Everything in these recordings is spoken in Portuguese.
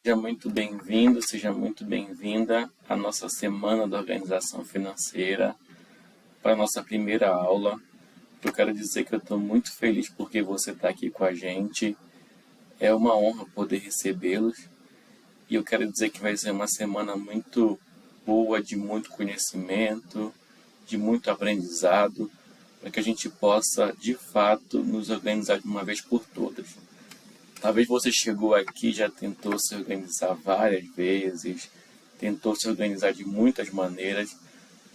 Seja muito bem-vindo, seja muito bem-vinda à nossa Semana da Organização Financeira, para a nossa primeira aula. Eu quero dizer que eu estou muito feliz porque você está aqui com a gente. É uma honra poder recebê-los. E eu quero dizer que vai ser uma semana muito boa, de muito conhecimento, de muito aprendizado, para que a gente possa, de fato, nos organizar de uma vez por todas. Talvez você chegou aqui e já tentou se organizar várias vezes, tentou se organizar de muitas maneiras,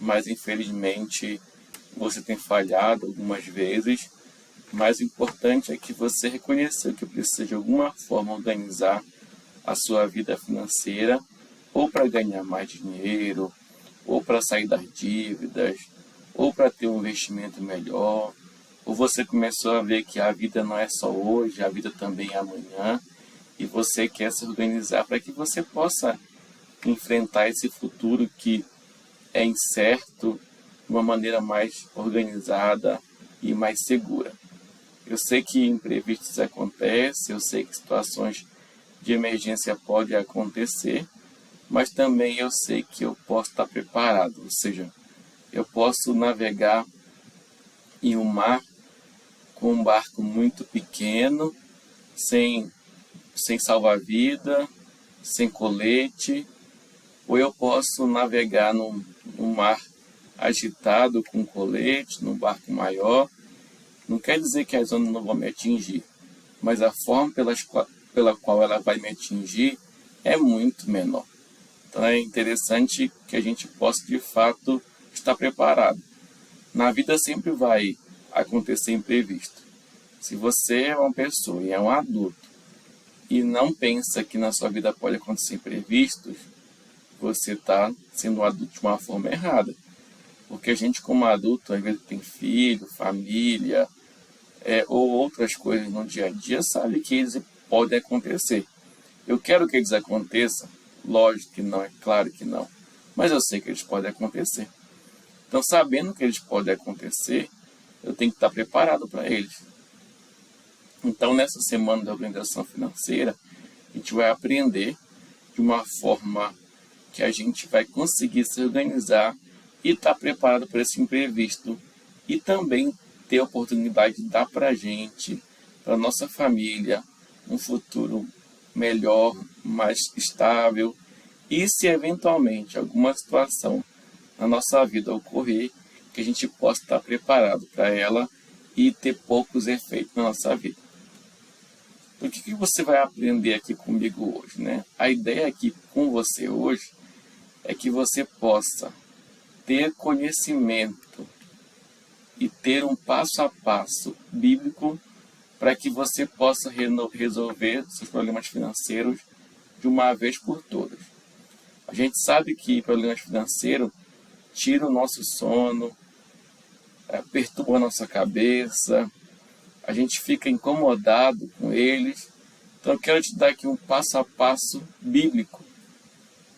mas infelizmente você tem falhado algumas vezes. Mas o importante é que você reconheceu que precisa de alguma forma organizar a sua vida financeira, ou para ganhar mais dinheiro, ou para sair das dívidas, ou para ter um investimento melhor. Ou você começou a ver que a vida não é só hoje, a vida também é amanhã, e você quer se organizar para que você possa enfrentar esse futuro que é incerto de uma maneira mais organizada e mais segura. Eu sei que imprevistos acontecem, eu sei que situações de emergência podem acontecer, mas também eu sei que eu posso estar preparado, ou seja, eu posso navegar em um mar com um barco muito pequeno, sem salva-vida, sem colete, ou eu posso navegar num mar agitado com colete, num barco maior. Não quer dizer que as ondas não vão me atingir, mas a forma pela qual ela vai me atingir é muito menor. Então é interessante que a gente possa, de fato, estar preparado. Na vida sempre vai acontecer imprevisto. Se você é uma pessoa e é um adulto e não pensa que na sua vida pode acontecer imprevistos, você está sendo um adulto de uma forma errada. Porque a gente, como adulto, às vezes tem filho, família, ou outras coisas no dia a dia, sabe que eles podem acontecer. Eu quero que eles aconteçam? Lógico que não, é claro que não. Mas eu sei que eles podem acontecer. Então, sabendo que eles podem acontecer, eu tenho que estar preparado para eles. Então, nessa semana da organização financeira, a gente vai aprender de uma forma que a gente vai conseguir se organizar e estar preparado para esse imprevisto. E também ter a oportunidade de dar para a gente, para a nossa família, um futuro melhor, mais estável. E se eventualmente alguma situação na nossa vida ocorrer, que a gente possa estar preparado para ela e ter poucos efeitos na nossa vida. Então, o que você vai aprender aqui comigo hoje, né? A ideia aqui com você hoje é que você possa ter conhecimento e ter um passo a passo bíblico para que você possa resolver seus problemas financeiros de uma vez por todas. A gente sabe que problemas financeiros tiram o nosso sono, perturba a nossa cabeça, a gente fica incomodado com eles. Então eu quero te dar aqui um passo a passo bíblico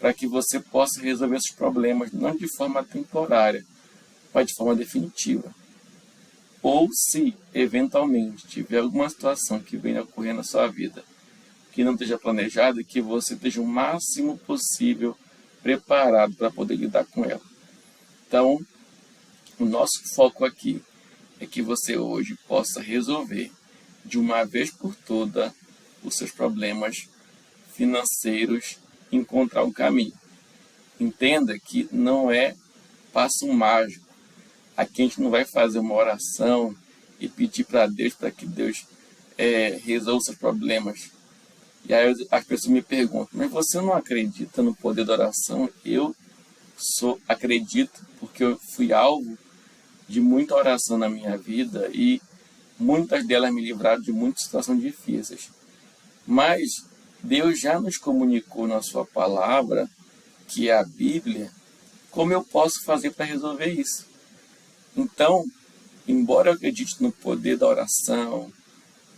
para que você possa resolver esses problemas, não de forma temporária, mas de forma definitiva. Ou se, eventualmente, tiver alguma situação que venha ocorrer na sua vida que não esteja planejada, que você esteja o máximo possível preparado para poder lidar com ela. Então, o nosso foco aqui é que você hoje possa resolver de uma vez por toda os seus problemas financeiros e encontrar um caminho. Entenda que não é passo mágico. Aqui a gente não vai fazer uma oração e pedir para Deus para que Deus resolva os seus problemas. E aí as pessoas me perguntam, mas você não acredita no poder da oração? Eu acredito porque eu fui alvo de muita oração na minha vida e muitas delas me livraram de muitas situações difíceis. Mas Deus já nos comunicou na sua palavra, que é a Bíblia, como eu posso fazer para resolver isso. Então, embora eu acredite no poder da oração,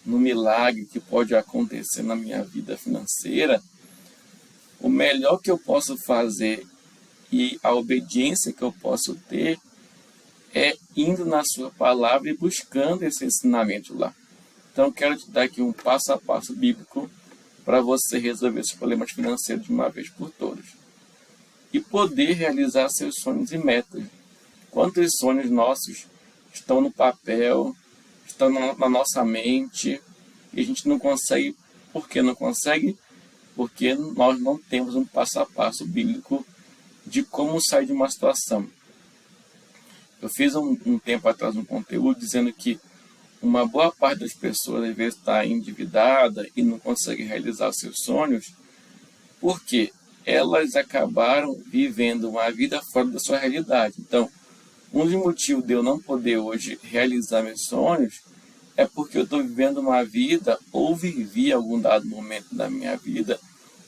no milagre que pode acontecer na minha vida financeira, o melhor que eu posso fazer e a obediência que eu posso ter é indo na sua palavra e buscando esse ensinamento lá. Então, quero te dar aqui um passo a passo bíblico para você resolver esses problemas financeiros de uma vez por todas. E poder realizar seus sonhos e metas. Quantos sonhos nossos estão no papel, estão na nossa mente, e a gente não consegue. Por que não consegue? Porque nós não temos um passo a passo bíblico de como sair de uma situação. Eu fiz um tempo atrás um conteúdo dizendo que uma boa parte das pessoas às vezes está endividada e não consegue realizar os seus sonhos porque elas acabaram vivendo uma vida fora da sua realidade. Então, um dos motivos de eu não poder hoje realizar meus sonhos é porque eu estou vivendo uma vida, ou vivi em algum dado momento da minha vida,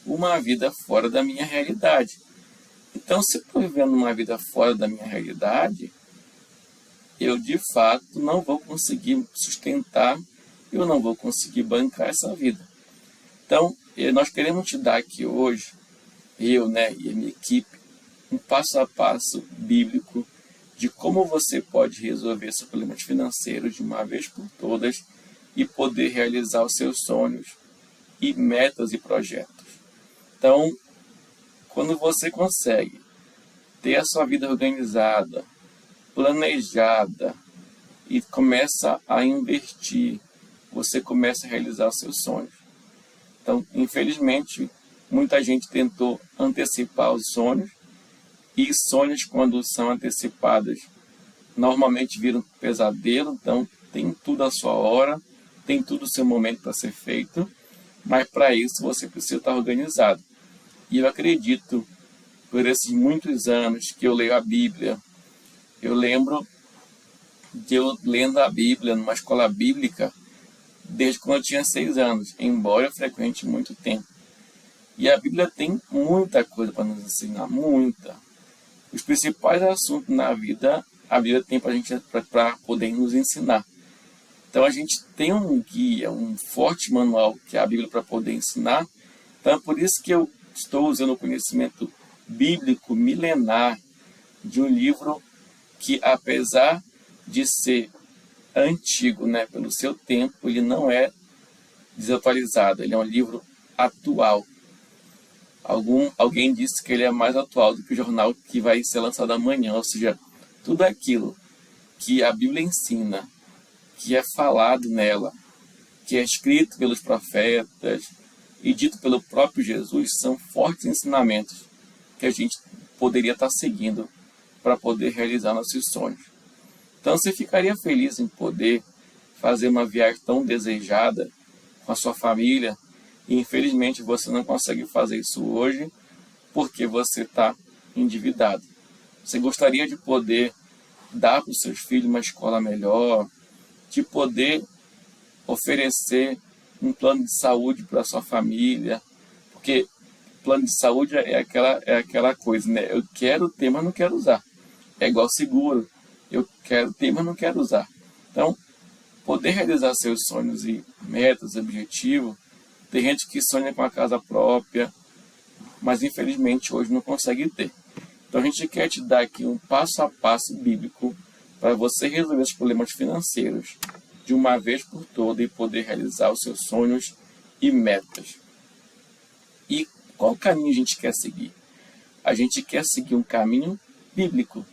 uma vida fora da minha realidade. Então, se eu estou vivendo uma vida fora da minha realidade, eu de fato não vou conseguir sustentar, eu não vou conseguir bancar essa vida. Então, nós queremos te dar aqui hoje, eu e a minha equipe, um passo a passo bíblico de como você pode resolver seus problemas financeiros de uma vez por todas e poder realizar os seus sonhos e metas e projetos. Então, quando você consegue ter a sua vida organizada, planejada e começa a investir, você começa a realizar os seus sonhos. Então, infelizmente, muita gente tentou antecipar os sonhos e sonhos, quando são antecipados, normalmente viram pesadelo. Então, tem tudo a sua hora, tem tudo o seu momento para ser feito, mas para isso você precisa estar organizado. E eu acredito, por esses muitos anos que eu leio a Bíblia, eu lembro de eu lendo a Bíblia numa escola bíblica desde quando eu tinha 6 anos, embora eu frequente muito tempo. E a Bíblia tem muita coisa para nos ensinar, muita. Os principais assuntos na vida, a Bíblia tem para poder nos ensinar. Então a gente tem um guia, um forte manual que é a Bíblia para poder ensinar. Então é por isso que eu estou usando o conhecimento bíblico milenar de um livro que, apesar de ser antigo, pelo seu tempo, ele não é desatualizado, ele é um livro atual. Alguém disse que ele é mais atual do que o jornal que vai ser lançado amanhã, ou seja, tudo aquilo que a Bíblia ensina, que é falado nela, que é escrito pelos profetas e dito pelo próprio Jesus, são fortes ensinamentos que a gente poderia estar seguindo para poder realizar nossos sonhos. Então, você ficaria feliz em poder fazer uma viagem tão desejada com a sua família, e infelizmente você não consegue fazer isso hoje porque você está endividado. Você gostaria de poder dar para os seus filhos uma escola melhor, de poder oferecer um plano de saúde para a sua família, porque plano de saúde é aquela coisa, eu quero ter, mas não quero usar. É igual seguro, eu quero ter, mas não quero usar. Então, poder realizar seus sonhos e metas, objetivos. Tem gente que sonha com a casa própria, mas infelizmente hoje não consegue ter. Então a gente quer te dar aqui um passo a passo bíblico para você resolver os problemas financeiros de uma vez por todas e poder realizar os seus sonhos e metas. E qual caminho a gente quer seguir? A gente quer seguir um caminho bíblico,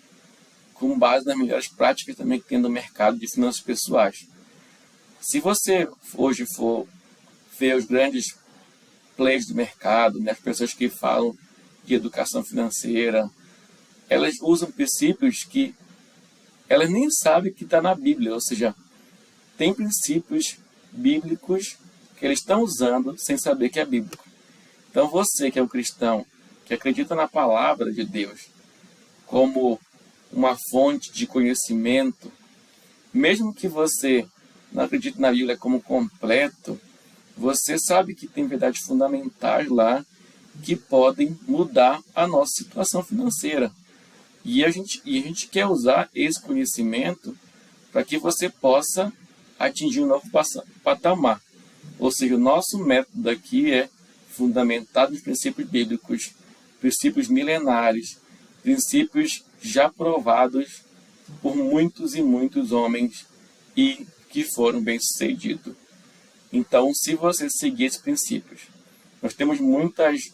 com base nas melhores práticas também que tem no mercado de finanças pessoais. Se você hoje for ver os grandes players do mercado, as pessoas que falam de educação financeira, elas usam princípios que elas nem sabem que está na Bíblia, ou seja, tem princípios bíblicos que eles estão usando sem saber que é bíblico. Então você que é um cristão, que acredita na palavra de Deus como uma fonte de conhecimento, mesmo que você não acredite na Bíblia como completo, você sabe que tem verdades fundamentais lá que podem mudar a nossa situação financeira. E a gente quer usar esse conhecimento para que você possa atingir um novo patamar. Ou seja, o nosso método aqui é fundamentado nos princípios bíblicos, princípios milenares, princípios já provados por muitos e muitos homens e que foram bem-sucedidos. Então, se você seguir esses princípios, Nós temos muitos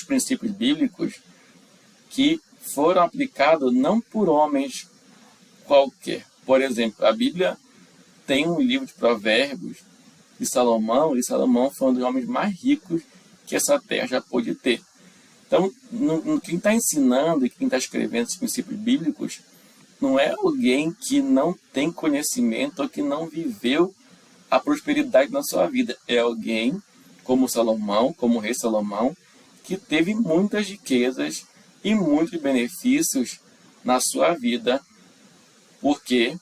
princípios bíblicos que foram aplicados não por homens qualquer. Por exemplo, a Bíblia tem um livro de provérbios de Salomão, e Salomão foi um dos homens mais ricos que essa terra já pôde ter. Então, quem está ensinando e quem está escrevendo esses princípios bíblicos não é alguém que não tem conhecimento ou que não viveu a prosperidade na sua vida. É alguém como Salomão, como o rei Salomão, que teve muitas riquezas e muitos benefícios na sua vida, porque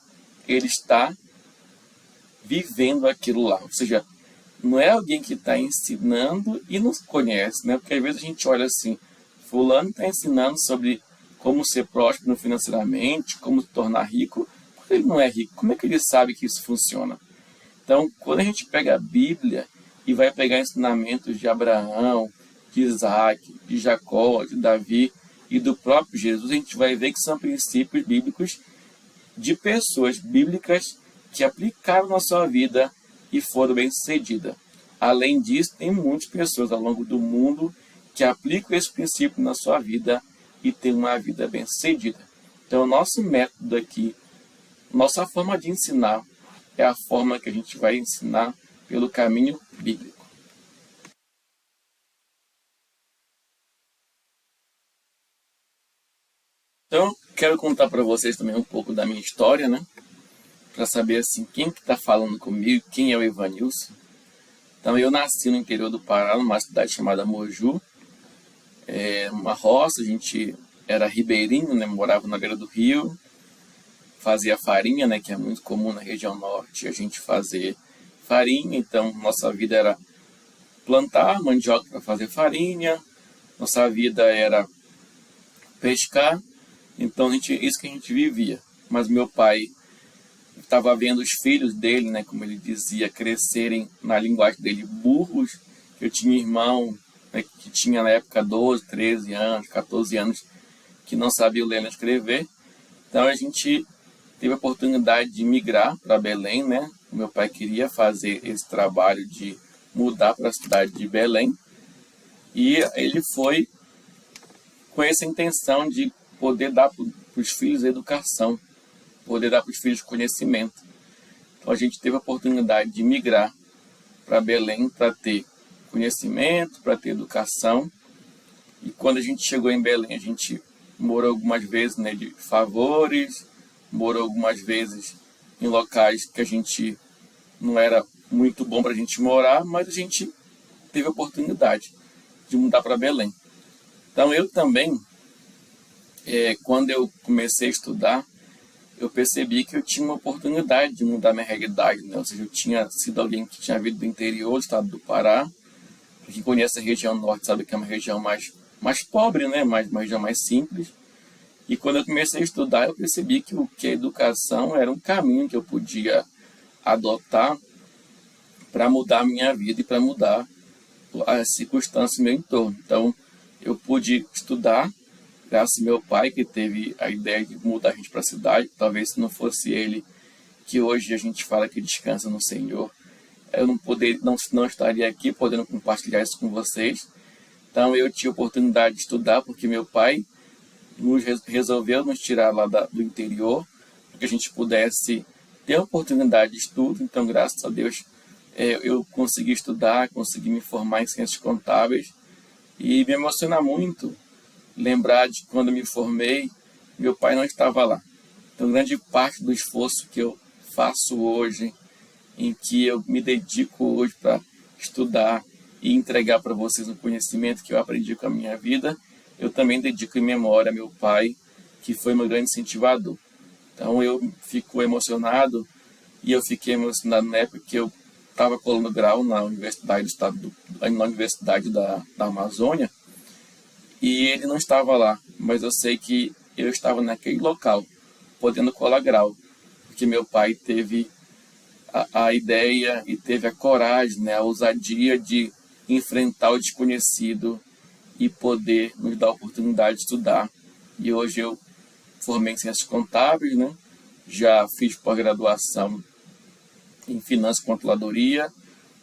ele está vivendo aquilo lá. Ou seja, não é alguém que está ensinando e não conhece, né? Porque às vezes a gente olha assim, fulano está ensinando sobre como ser próspero financeiramente, como se tornar rico, porque ele não é rico. Como é que ele sabe que isso funciona? Então, quando a gente pega a Bíblia e vai pegar ensinamentos de Abraão, de Isaac, de Jacó, de Davi e do próprio Jesus, a gente vai ver que são princípios bíblicos de pessoas bíblicas que aplicaram na sua vida e foram bem-sucedidas. Além disso, tem muitas pessoas ao longo do mundo que aplicam esse princípio na sua vida e têm uma vida bem-sucedida. Então, o nosso método aqui, nossa forma de ensinar, é a forma que a gente vai ensinar pelo caminho bíblico. Então, quero contar para vocês também um pouco da minha história, né? Para saber assim, quem que está falando comigo, quem é o Evanilson. Então, eu nasci no interior do Pará, numa cidade chamada Moju, uma roça, a gente era ribeirinho, né? Morava na beira do rio, fazia farinha, né? Que é muito comum na região norte, a gente fazer farinha. Então, nossa vida era plantar mandioca para fazer farinha, nossa vida era pescar, então isso que a gente vivia. Mas meu pai estava vendo os filhos dele, né, como ele dizia, crescerem, na linguagem dele, burros. Eu tinha irmão, né, que tinha na época 12, 13 anos, 14 anos, que não sabia ler nem escrever. Então a gente teve a oportunidade de migrar para Belém, né? O meu pai queria fazer esse trabalho de mudar para a cidade de Belém. E ele foi com essa intenção de poder dar para os filhos educação, poder dar para os filhos conhecimento. Então a gente teve a oportunidade de migrar para Belém para ter conhecimento, para ter educação. E quando a gente chegou em Belém, a gente morou algumas vezes, né, de favores, morou algumas vezes em locais que a gente não era muito bom para a gente morar, mas a gente teve a oportunidade de mudar para Belém. Então eu também, quando eu comecei a estudar, eu percebi que eu tinha uma oportunidade de mudar minha realidade, né? Ou seja, eu tinha sido alguém que tinha vindo do interior do estado do Pará. Quem conhece a região norte sabe que é uma região mais pobre, né? Uma região mais simples. E quando eu comecei a estudar, eu percebi que a educação era um caminho que eu podia adotar para mudar a minha vida e para mudar as circunstâncias do meu entorno. Então, eu pude estudar, graças ao meu pai, que teve a ideia de mudar a gente para a cidade. Talvez se não fosse ele, que hoje a gente fala que descansa no Senhor, eu não estaria aqui podendo compartilhar isso com vocês. Então, eu tive a oportunidade de estudar, porque meu pai resolveu nos tirar lá do interior, para que a gente pudesse ter a oportunidade de estudo. Então, graças a Deus, eu consegui estudar, consegui me formar em ciências contábeis, e me emociona muito lembrar de quando me formei, meu pai não estava lá. Então, grande parte do esforço que eu faço hoje, em que eu me dedico hoje para estudar e entregar para vocês o conhecimento que eu aprendi com a minha vida, eu também dedico em memória a meu pai, que foi meu grande incentivador. Então eu fico emocionado, e eu fiquei emocionado na época que eu estava colando grau na Universidade na Universidade da Amazônia, e ele não estava lá, mas eu sei que eu estava naquele local, podendo colar grau, porque meu pai teve a ideia e teve a coragem, né, a ousadia de enfrentar o desconhecido e poder nos dar a oportunidade de estudar. E hoje eu formei em ciências contábeis, né? Já fiz pós-graduação em finanças e controladoria.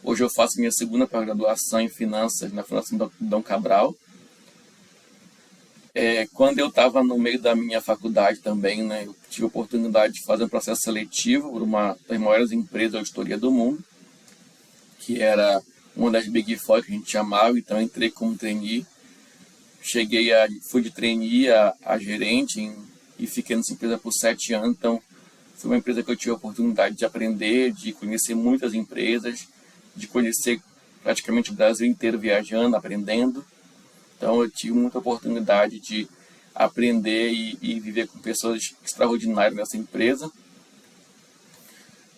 Hoje eu faço minha segunda pós-graduação em finanças na Fundação Dom Cabral. Quando eu estava no meio da minha faculdade também, né, eu tive a oportunidade de fazer um processo seletivo por uma das maiores empresas de auditoria do mundo, que era uma das Big Four que a gente chamava. Então eu entrei como trainee, fui de trainee a gerente e fiquei nessa empresa por 7 anos. Então foi uma empresa que eu tive a oportunidade de aprender, de conhecer muitas empresas, de conhecer praticamente o Brasil inteiro viajando, aprendendo. Então eu tive muita oportunidade de aprender e viver com pessoas extraordinárias nessa empresa.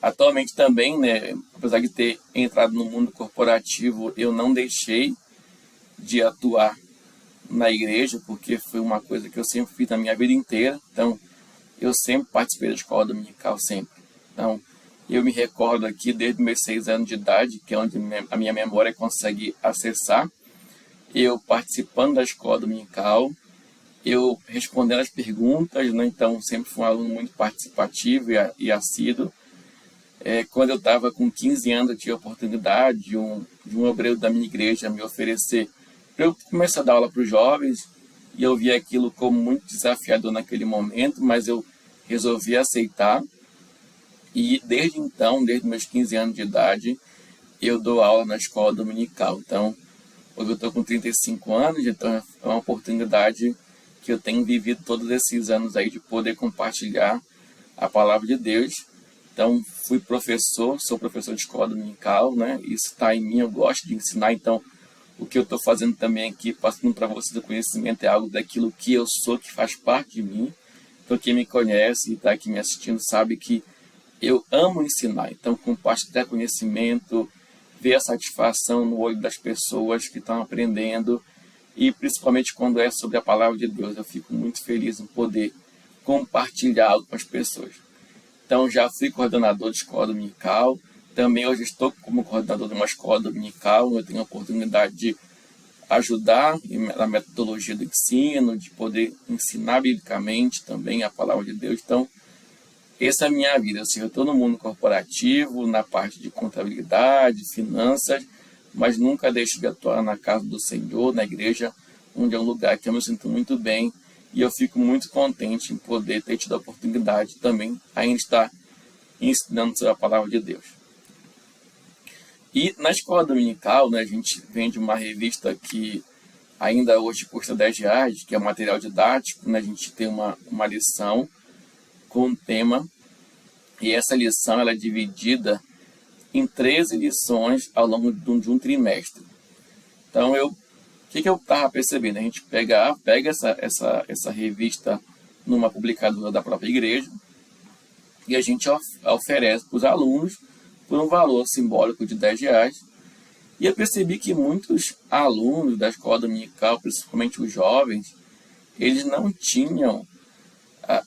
Atualmente também, né, apesar de ter entrado no mundo corporativo, eu não deixei de atuar na igreja, porque foi uma coisa que eu sempre fiz na minha vida inteira. Então eu sempre participei da escola dominical, sempre. Então eu me recordo aqui desde meus 6 anos de idade, que é onde a minha memória consegue acessar, eu participando da escola dominical, eu respondendo as perguntas, né? Então sempre fui um aluno muito participativo e assíduo. Quando eu estava com 15 anos, eu tive a oportunidade de um obreiro da minha igreja me oferecer para eu começar a dar aula para os jovens, e eu vi aquilo como muito desafiador naquele momento, mas eu resolvi aceitar. E desde então, desde meus 15 anos de idade, eu dou aula na escola dominical. Então, hoje eu estou com 35 anos, então é uma oportunidade que eu tenho vivido todos esses anos aí de poder compartilhar a palavra de Deus. Então, sou professor de escola dominical, né? Isso está em mim, eu gosto de ensinar. Então, o que eu estou fazendo também aqui, passando para vocês o conhecimento, é algo daquilo que eu sou, que faz parte de mim. Então, quem me conhece e está aqui me assistindo sabe que eu amo ensinar. Então, compartilhar conhecimento, ver a satisfação no olho das pessoas que estão aprendendo, e principalmente quando é sobre a palavra de Deus, eu fico muito feliz em poder compartilhar algo com as pessoas. Então, já fui coordenador de escola dominical, também hoje estou como coordenador de uma escola dominical. Eu tenho a oportunidade de ajudar na metodologia do ensino, de poder ensinar biblicamente também a palavra de Deus. Então, essa é a minha vida. Eu estou no mundo corporativo, na parte de contabilidade, finanças, mas nunca deixo de atuar na casa do Senhor, na igreja, onde é um lugar que eu me sinto muito bem, e eu fico muito contente em poder ter tido a oportunidade também ainda estar ensinando sobre a palavra de Deus. E na escola dominical, né, a gente vende uma revista que ainda hoje custa R$10, que é material didático, né? A gente tem uma lição com um tema, e essa lição ela é dividida em 13 lições ao longo de um trimestre. Então, o que eu estava percebendo? A gente pega essa revista numa publicadora da própria igreja, e a gente oferece para os alunos por um valor simbólico de R$10. E eu percebi que muitos alunos da escola dominical, principalmente os jovens, eles não tinham a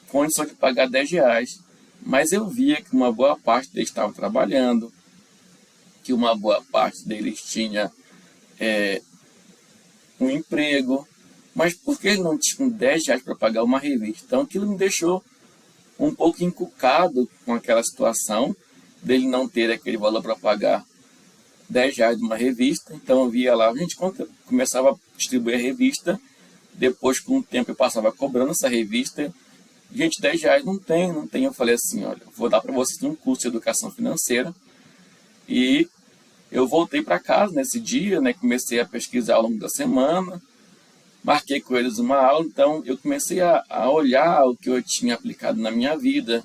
condição de pagar R$10. Mas eu via que uma boa parte deles estava trabalhando, que uma boa parte deles tinha um emprego, mas por que eles não tinham R$10 para pagar uma revista? Então aquilo me deixou um pouco encucado com aquela situação dele não ter aquele valor para pagar R$10 de uma revista. Então eu via lá, a gente começava a distribuir a revista, depois com um tempo eu passava cobrando essa revista. Gente, R$10 não tem. Eu falei assim, olha, vou dar para vocês um curso de educação financeira. E eu voltei para casa nesse dia, né? Comecei a pesquisar ao longo da semana, marquei com eles uma aula. Então eu comecei a olhar o que eu tinha aplicado na minha vida,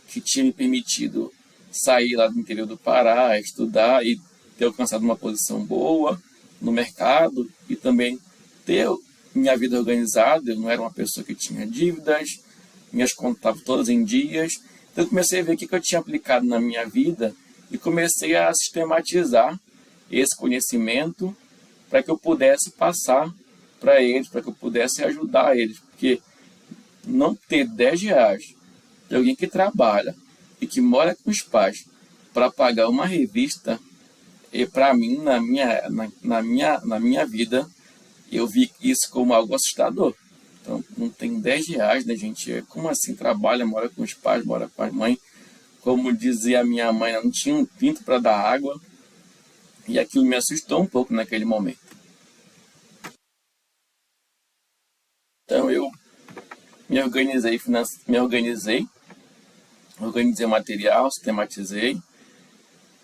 que tinha me permitido sair lá do interior do Pará, estudar e ter alcançado uma posição boa no mercado, e também ter minha vida organizada. Eu não era uma pessoa que tinha dívidas, minhas contas estavam todas em dias. Então eu comecei a ver o que eu tinha aplicado na minha vida e comecei a sistematizar esse conhecimento para que eu pudesse passar para eles, para que eu pudesse ajudar eles. Porque não ter R$10 de alguém que trabalha e que mora com os pais para pagar uma revista, e para mim, na minha vida, eu vi isso como algo assustador. Então, não tem R$10, né, gente? Como assim? Trabalha, mora com os pais, mora com a mãe. Como dizia a minha mãe, não tinha um pinto para dar água. E aquilo me assustou um pouco naquele momento. Então eu me organizei, organizei o material, sistematizei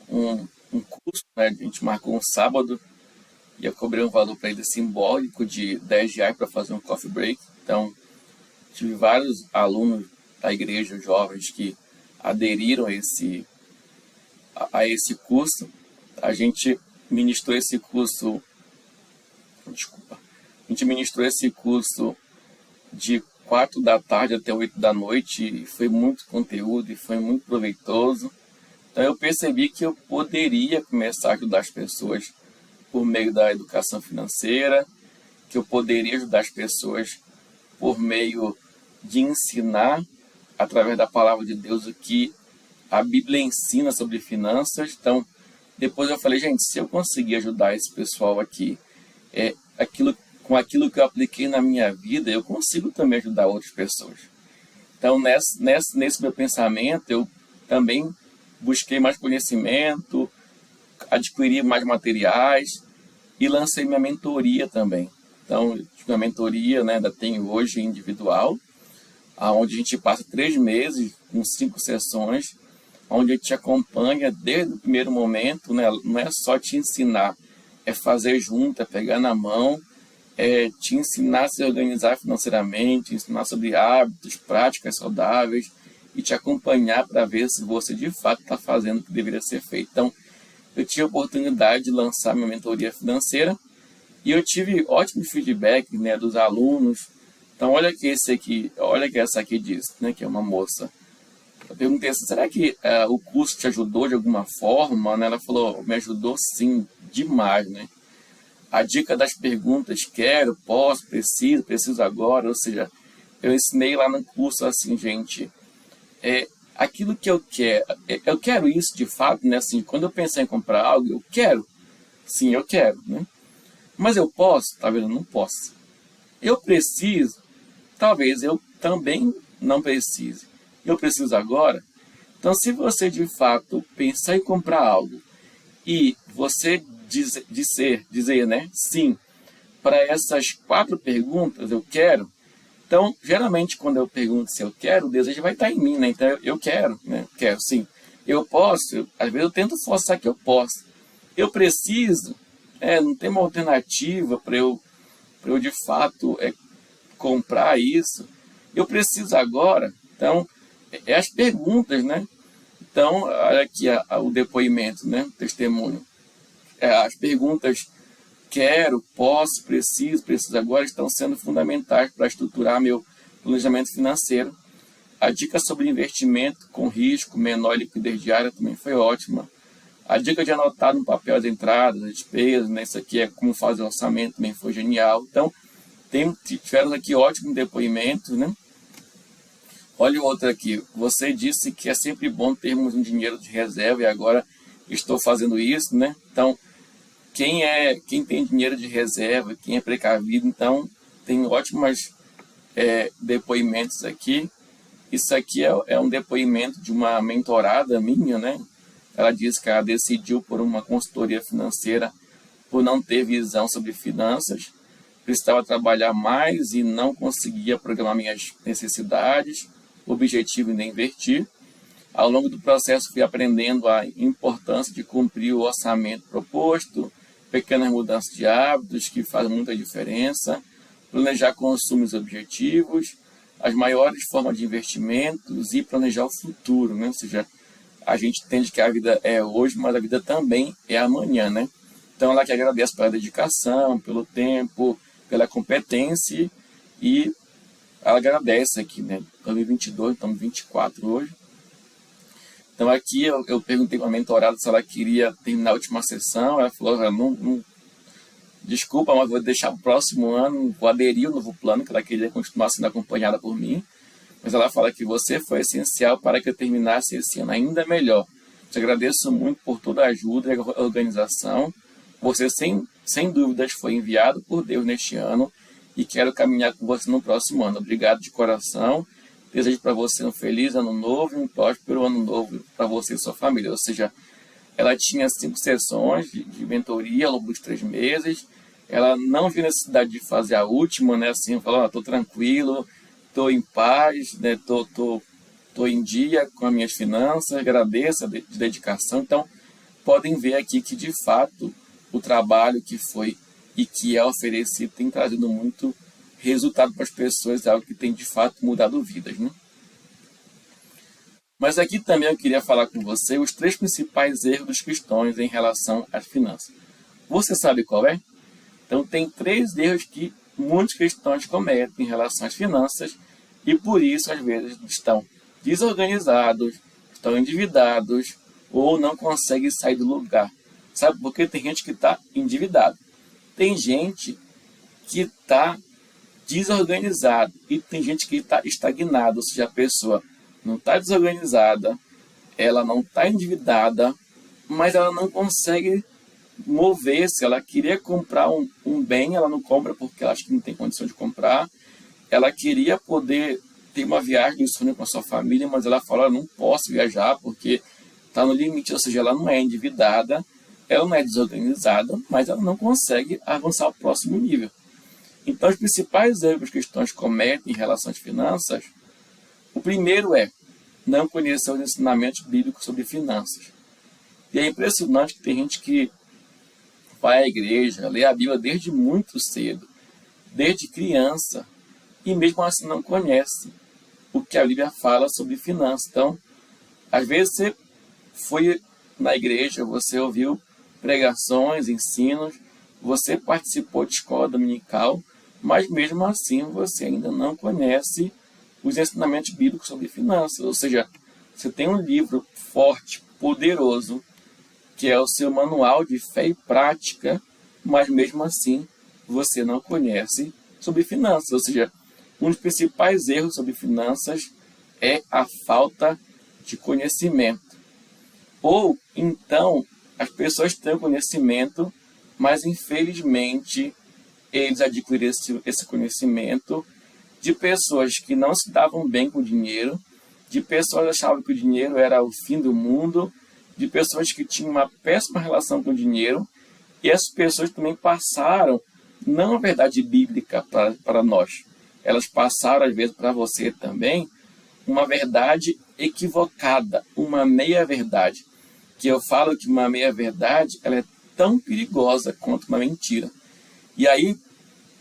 um curso, né? A gente marcou um sábado e eu cobrei um valor para ele simbólico de R$ 10 para fazer um coffee break. Então, tive vários alunos da igreja, jovens, que aderiram a esse curso. A gente ministrou esse curso, desculpa, a gente ministrou esse curso de 4 da tarde até 8 da noite, e foi muito conteúdo e foi muito proveitoso. Então eu percebi que eu poderia começar a ajudar as pessoas por meio da educação financeira, que eu poderia ajudar as pessoas por meio de ensinar, através da palavra de Deus, o que a Bíblia ensina sobre finanças. Então, depois eu falei, gente, se eu conseguir ajudar esse pessoal aqui, com aquilo que eu apliquei na minha vida, eu consigo também ajudar outras pessoas. Então, nesse meu pensamento, eu também busquei mais conhecimento, adquiri mais materiais e lancei minha mentoria também. Então, minha mentoria, né, ainda tenho hoje individual, onde a gente passa 3 meses com 5 sessões, onde a gente acompanha desde o primeiro momento, né, não é só te ensinar, é fazer junto, é pegar na mão, é te ensinar a se organizar financeiramente, ensinar sobre hábitos, práticas saudáveis e te acompanhar para ver se você de fato está fazendo o que deveria ser feito. Então, eu tive a oportunidade de lançar minha mentoria financeira e eu tive ótimo feedback, né, dos alunos. Então, olha que essa aqui diz, né, que é uma moça. Eu perguntei assim, será que o curso te ajudou de alguma forma? Né? Ela falou, me ajudou sim, demais, né? A dica das perguntas, quero, posso, preciso agora, ou seja, eu ensinei lá no curso assim, gente, aquilo que eu quero isso de fato, né? Assim, quando eu pensar em comprar algo, eu quero, sim, eu quero, né? Mas eu posso, talvez eu não possa. Eu preciso, talvez eu também não precise. Eu preciso agora. Então, se você de fato pensar em comprar algo e você dizer, né, sim, para essas 4 perguntas, eu quero. Então, geralmente, quando eu pergunto se eu quero, o desejo vai estar em mim, né? Então, eu quero, né? Quero, sim. Eu posso, às vezes eu tento forçar que eu posso. Eu preciso, não tem uma alternativa para eu de fato comprar isso. Eu preciso agora. Então, as perguntas, né? Então, olha aqui o depoimento, né? O testemunho. As perguntas quero, posso, preciso agora estão sendo fundamentais para estruturar meu planejamento financeiro. A dica sobre investimento com risco menor e liquidez diária também foi ótima. A dica de anotar no papel as entradas, as despesas, né? Isso aqui é como fazer o orçamento, também foi genial. Então, tiveram aqui ótimos depoimentos, né? Olha o outro aqui. Você disse que é sempre bom termos um dinheiro de reserva e agora estou fazendo isso, né? Então, quem tem dinheiro de reserva, quem é precavido, então tem ótimos depoimentos aqui. Isso aqui é um depoimento de uma mentorada minha, né? Ela disse que ela decidiu por uma consultoria financeira por não ter visão sobre finanças, precisava trabalhar mais e não conseguia programar minhas necessidades, objetivo em investir. Ao longo do processo fui aprendendo a importância de cumprir o orçamento proposto, pequenas mudanças de hábitos que fazem muita diferença, planejar consumos objetivos, as maiores formas de investimentos e planejar o futuro, né? Ou seja, a gente entende que a vida é hoje, mas a vida também é amanhã, né? Então ela que agradece pela dedicação, pelo tempo, pela competência e ela agradece aqui, né? 2022, estamos 24 hoje. Então aqui eu perguntei para a mentorada se ela queria terminar a última sessão, ela falou, desculpa, mas vou deixar para o próximo ano, vou aderir ao novo plano, que ela queria continuar sendo acompanhada por mim. Mas ela fala que você foi essencial para que eu terminasse esse ano ainda melhor. Te agradeço muito por toda a ajuda e a organização. Você, sem dúvidas, foi enviado por Deus neste ano e quero caminhar com você no próximo ano. Obrigado de coração. Desejo para você um feliz ano novo e um próspero ano novo para você e sua família. Ou seja, ela tinha 5 sessões de mentoria ao longo dos 3 meses, ela não viu necessidade de fazer a última, né? Assim, falou, estou tranquilo, estou em paz, né? Tô em dia com as minhas finanças, agradeço a dedicação. Então, podem ver aqui que, de fato, o trabalho que foi e que é oferecido tem trazido muito resultado para as pessoas, é algo que tem, de fato, mudado vidas, né? Mas aqui também eu queria falar com você os 3 principais erros dos cristãos em relação às finanças. Você sabe qual é? Então, tem 3 erros que muitos cristãos cometem em relação às finanças e, por isso, às vezes, estão desorganizados, estão endividados ou não conseguem sair do lugar. Sabe por quê? Tem gente que está endividado. Tem gente que está desorganizado e tem gente que está estagnado, ou seja, a pessoa não está desorganizada, ela não está endividada, mas ela não consegue mover-se. Ela queria comprar um bem, ela não compra porque ela acha que não tem condição de comprar. Ela queria poder ter uma viagem de sonho com a sua família, mas ela fala, não posso viajar porque está no limite, ou seja, ela não é endividada, ela não é desorganizada, mas ela não consegue avançar ao próximo nível. Então, os principais erros que os cristãos cometem em relação às finanças, o primeiro é não conhecer os ensinamentos bíblicos sobre finanças. E é impressionante que tem gente que vai à igreja, lê a Bíblia desde muito cedo, desde criança, e mesmo assim não conhece o que a Bíblia fala sobre finanças. Então, às vezes você foi na igreja, você ouviu pregações, ensinos, você participou de escola dominical, mas mesmo assim você ainda não conhece os ensinamentos bíblicos sobre finanças. Ou seja, você tem um livro forte, poderoso, que é o seu manual de fé e prática, mas mesmo assim você não conhece sobre finanças. Ou seja, um dos principais erros sobre finanças é a falta de conhecimento. Ou então as pessoas têm conhecimento, mas infelizmente eles adquiriram esse conhecimento de pessoas que não se davam bem com o dinheiro, de pessoas que achavam que o dinheiro era o fim do mundo, de pessoas que tinham uma péssima relação com o dinheiro, e essas pessoas também passaram, não a verdade bíblica para nós, elas passaram às vezes para você também, uma verdade equivocada, uma meia-verdade. Que eu falo que uma meia-verdade ela é tão perigosa quanto uma mentira. E aí,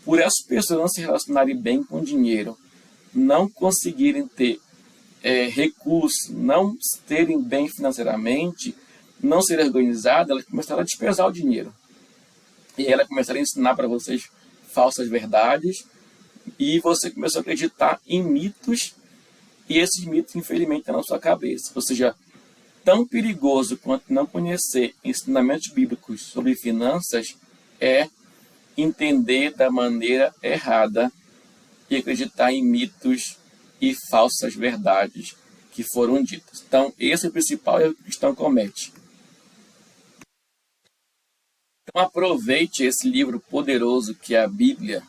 por essas pessoas não se relacionarem bem com o dinheiro, não conseguirem ter recursos, não terem bem financeiramente, não serem organizadas, elas começaram a despesar o dinheiro. E elas começaram a ensinar para vocês falsas verdades, e você começou a acreditar em mitos, e esses mitos, infelizmente, estão na sua cabeça. Ou seja, tão perigoso quanto não conhecer ensinamentos bíblicos sobre finanças é entender da maneira errada e acreditar em mitos e falsas verdades que foram ditas. Então, esse é o principal erro que o cristão comete. Então, aproveite esse livro poderoso que é a Bíblia,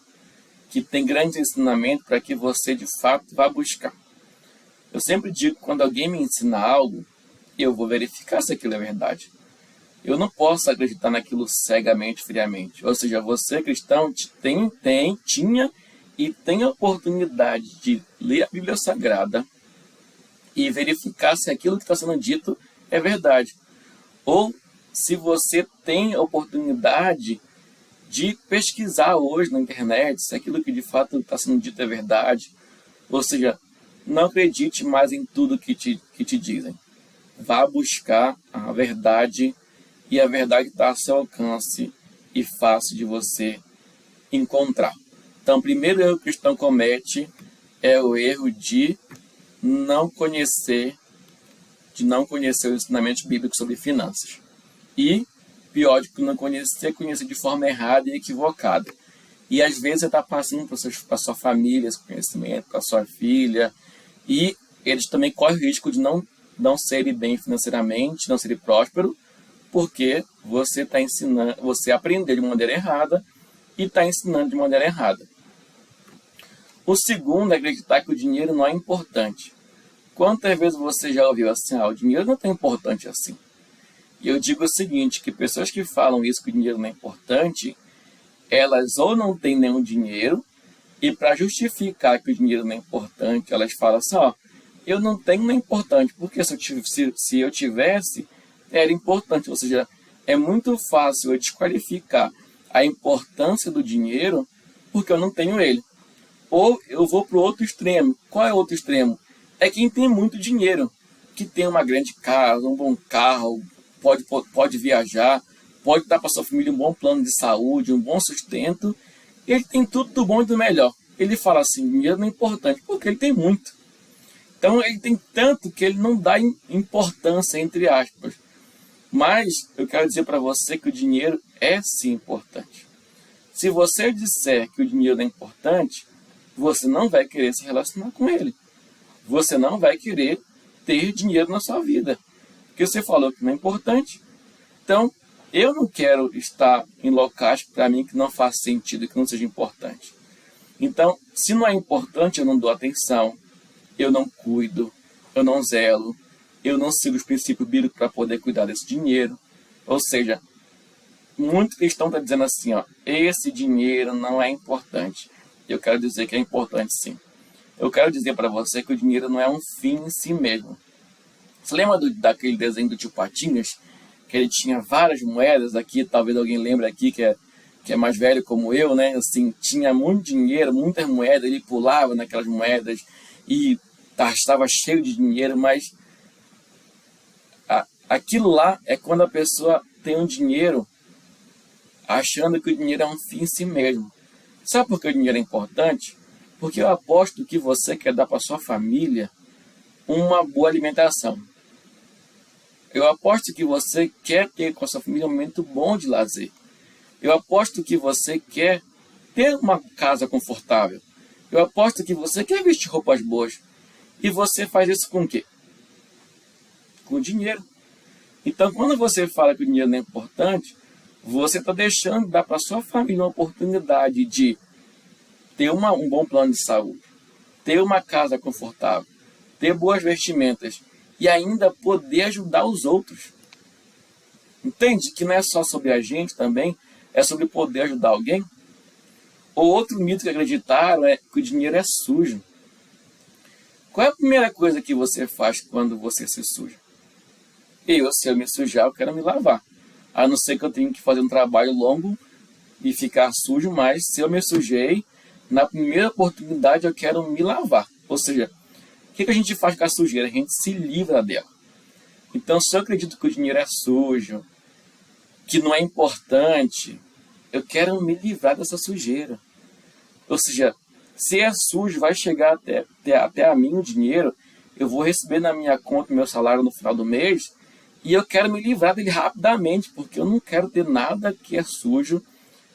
que tem grandes ensinamentos para que você, de fato, vá buscar. Eu sempre digo que quando alguém me ensina algo, eu vou verificar se aquilo é verdade. Eu não posso acreditar naquilo cegamente, friamente. Ou seja, você, cristão, tinha e tem a oportunidade de ler a Bíblia Sagrada e verificar se aquilo que está sendo dito é verdade. Ou se você tem a oportunidade de pesquisar hoje na internet se aquilo que de fato está sendo dito é verdade. Ou seja, não acredite mais em tudo que te dizem. Vá buscar a verdade, e a verdade está ao seu alcance e fácil de você encontrar. Então, o primeiro erro que o cristão comete é o erro de não conhecer os ensinamentos bíblicos sobre finanças. E, pior do que não conhecer de forma errada e equivocada. E às vezes você está passando para a sua família esse conhecimento, para a sua filha, e eles também correm o risco de não serem bem financeiramente, não serem prósperos, porque você está ensinando, você aprendeu de maneira errada e está ensinando de maneira errada. O segundo é acreditar que o dinheiro não é importante. Quantas vezes você já ouviu assim, o dinheiro não é tão importante assim? E eu digo o seguinte, que pessoas que falam isso, que o dinheiro não é importante, elas ou não têm nenhum dinheiro, e para justificar que o dinheiro não é importante, elas falam assim, ó, eu não tenho, não é importante, porque se eu tivesse, era importante. Ou seja, é muito fácil eu desqualificar a importância do dinheiro porque eu não tenho ele. Ou eu vou para o outro extremo. Qual é o outro extremo? É quem tem muito dinheiro, que tem uma grande casa, um bom carro, pode viajar, pode dar para sua família um bom plano de saúde, um bom sustento. Ele tem tudo do bom e do melhor. Ele fala assim, dinheiro não é importante, porque ele tem muito. Então ele tem tanto que ele não dá importância, entre aspas. Mas eu quero dizer para você que o dinheiro é sim importante. Se você disser que o dinheiro é importante, você não vai querer se relacionar com ele. Você não vai querer ter dinheiro na sua vida. Porque você falou que não é importante. Então, eu não quero estar em locais para mim que não faz sentido, que não seja importante. Então, se não é importante, eu não dou atenção, eu não cuido, eu não zelo, eu não sigo os princípios bíblicos para poder cuidar desse dinheiro. Ou seja, muito cristão está dizendo assim, ó, esse dinheiro não é importante. Eu quero dizer que é importante sim. Eu quero dizer para você que o dinheiro não é um fim em si mesmo. Você lembra daquele desenho do Tio Patinhas? Que ele tinha várias moedas aqui, talvez alguém lembre aqui que é mais velho como eu, né? Assim, tinha muito dinheiro, muitas moedas, ele pulava naquelas moedas e estava cheio de dinheiro, mas aquilo lá é quando a pessoa tem um dinheiro achando que o dinheiro é um fim em si mesmo. Sabe por que o dinheiro é importante? Porque eu aposto que você quer dar para sua família uma boa alimentação. Eu aposto que você quer ter com a sua família um momento bom de lazer. Eu aposto que você quer ter uma casa confortável. Eu aposto que você quer vestir roupas boas. E você faz isso com o quê? Com dinheiro. Então, quando você fala que o dinheiro não é importante, você está deixando de dar para sua família uma oportunidade de ter um bom plano de saúde, ter uma casa confortável, ter boas vestimentas e ainda poder ajudar os outros. Entende? Que não é só sobre a gente também, é sobre poder ajudar alguém. O outro mito que acreditaram é que o dinheiro é sujo. Qual é a primeira coisa que você faz quando você se suja? Se eu me sujar, eu quero me lavar. A não ser que eu tenha que fazer um trabalho longo e ficar sujo, mas se eu me sujei, na primeira oportunidade eu quero me lavar. Ou seja, o que a gente faz com a sujeira? A gente se livra dela. Então, se eu acredito que o dinheiro é sujo, que não é importante, eu quero me livrar dessa sujeira. Ou seja, se é sujo, vai chegar até a mim o dinheiro, eu vou receber na minha conta o meu salário no final do mês, e eu quero me livrar dele rapidamente, porque eu não quero ter nada que é sujo,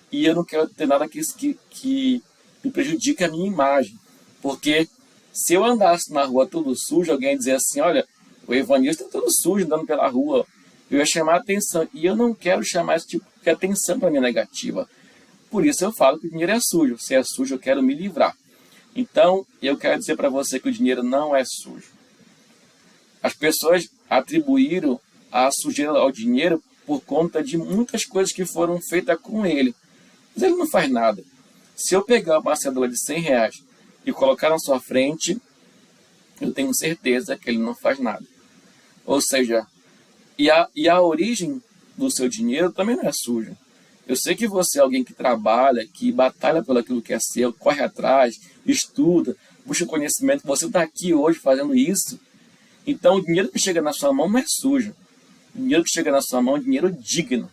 e eu não quero ter nada que me prejudique a minha imagem. Porque se eu andasse na rua todo sujo, alguém ia dizer assim, olha, o Evanilson está todo sujo andando pela rua, eu ia chamar a atenção, e eu não quero chamar esse tipo de atenção para minha negativa. Por isso eu falo que o dinheiro é sujo. Se é sujo, eu quero me livrar. Então, eu quero dizer para você que o dinheiro não é sujo. As pessoas atribuíram a sujeira ao dinheiro por conta de muitas coisas que foram feitas com ele. Mas ele não faz nada. Se eu pegar uma cédula de R$100 e colocar na sua frente, eu tenho certeza que ele não faz nada. Ou seja, e a origem do seu dinheiro também não é suja. Eu sei que você é alguém que trabalha, que batalha pelo aquilo que é seu, corre atrás, estuda, busca conhecimento. Você está aqui hoje fazendo isso. Então, o dinheiro que chega na sua mão não é sujo. O dinheiro que chega na sua mão é dinheiro digno.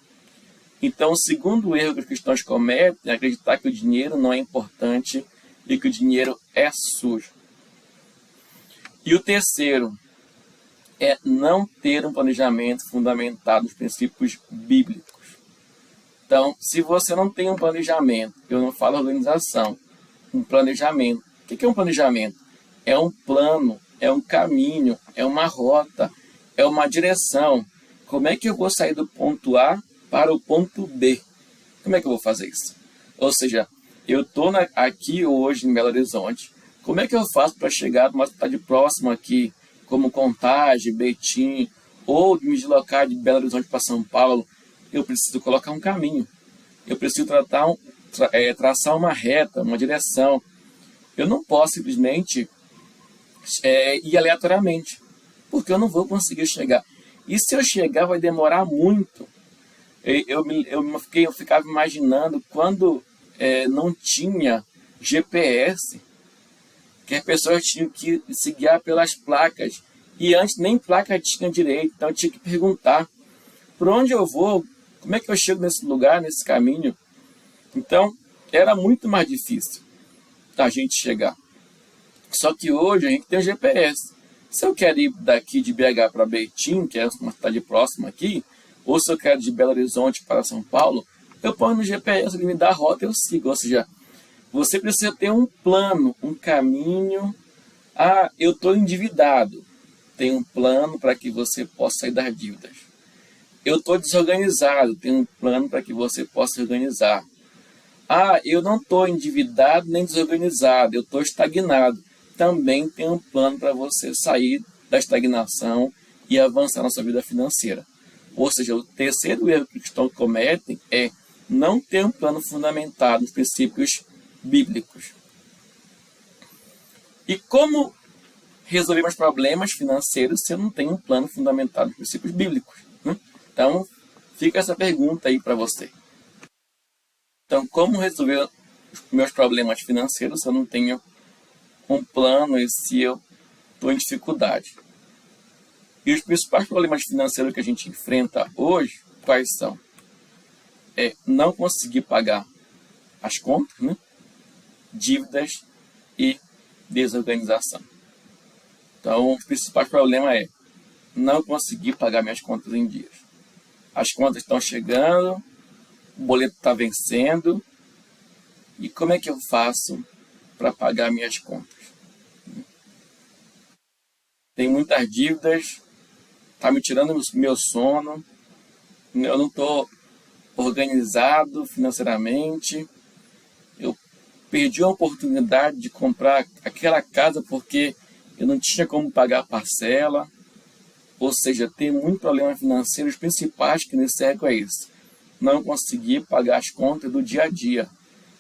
Então, o segundo erro que os cristãos cometem é acreditar que o dinheiro não é importante e que o dinheiro é sujo. E o terceiro é não ter um planejamento fundamentado nos princípios bíblicos. Então, se você não tem um planejamento, eu não falo organização, um planejamento. O que é um planejamento? É um plano, é um caminho, é uma rota, é uma direção. Como é que eu vou sair do ponto A para o ponto B? Como é que eu vou fazer isso? Ou seja, eu estou aqui hoje em Belo Horizonte. Como é que eu faço para chegar numa cidade próxima aqui, como Contagem, Betim, ou me deslocar de Belo Horizonte para São Paulo, eu preciso colocar um caminho. Eu preciso traçar uma reta, uma direção. Eu não posso simplesmente ir aleatoriamente, porque eu não vou conseguir chegar. E se eu chegar, vai demorar muito. Eu ficava imaginando quando não tinha GPS, que as pessoas tinham que se guiar pelas placas. E antes nem placa tinha direito, então eu tinha que perguntar por onde eu vou, como é que eu chego nesse lugar, nesse caminho. Então, era muito mais difícil a gente chegar. Só que hoje a gente tem o GPS. Se eu quero ir daqui de BH para Betim, que é uma cidade próxima aqui, ou se eu quero ir de Belo Horizonte para São Paulo, eu ponho no GPS, ele me dá a rota e eu sigo. Ou seja, você precisa ter um plano, um caminho. Ah, eu estou endividado. Tem um plano para que você possa sair das dívidas. Eu estou desorganizado. Tem um plano para que você possa se organizar. Ah, eu não estou endividado nem desorganizado. Eu estou estagnado. Também tem um plano para você sair da estagnação e avançar na sua vida financeira. Ou seja, o terceiro erro que os cristãos cometem é não ter um plano fundamentado nos princípios bíblicos. E como resolver meus problemas financeiros se eu não tenho um plano fundamentado nos princípios bíblicos, né? Então, fica essa pergunta aí para você. Então, como resolver os meus problemas financeiros se eu não tenho um plano e se eu estou em dificuldade? E os principais problemas financeiros que a gente enfrenta hoje, quais são? Não conseguir pagar as contas, né? Dívidas e desorganização. Então, o principal problema é não conseguir pagar minhas contas em dias. As contas estão chegando, o boleto está vencendo, e como é que eu faço para pagar minhas contas? Tem muitas dívidas, está me tirando meu sono, eu não estou organizado financeiramente, eu perdi a oportunidade de comprar aquela casa porque eu não tinha como pagar a parcela. Ou seja, tem muito problema financeiro. Os principais que nesse século é isso: não conseguir pagar as contas do dia a dia.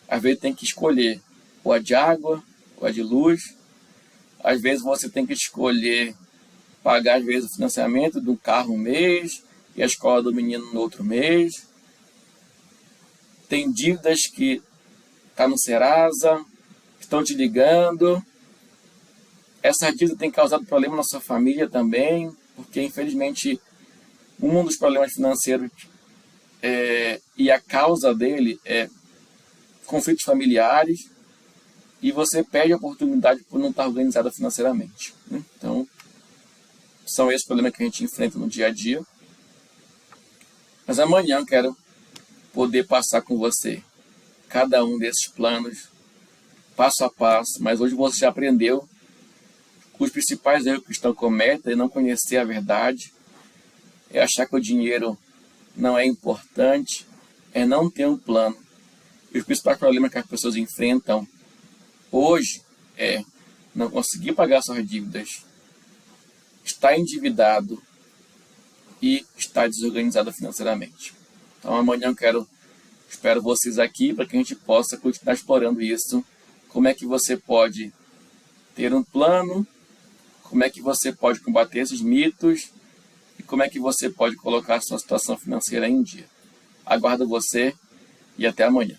Às vezes tem que escolher ou a de água ou a de luz. Às vezes você tem que escolher pagar às vezes o financiamento do carro um mês e a escola do menino no outro mês. Tem dívidas que estão no Serasa, estão te ligando. Essa dívida tem causado problema na sua família também, porque infelizmente um dos problemas financeiros e a causa dele é conflitos familiares, e você perde a oportunidade por não estar organizada financeiramente, né? Então, são esses problemas que a gente enfrenta no dia a dia. Mas amanhã eu quero poder passar com você cada um desses planos, passo a passo. Mas hoje você já aprendeu os principais erros que estão cometendo: é não conhecer a verdade, é achar que o dinheiro não é importante, é não ter um plano. E os principais problemas que as pessoas enfrentam hoje é não conseguir pagar suas dívidas, estar endividado e estar desorganizado financeiramente. Então amanhã espero vocês aqui para que a gente possa continuar explorando isso. Como é que você pode ter um plano, como é que você pode combater esses mitos e como é que você pode colocar a sua situação financeira em dia. Aguardo você e até amanhã.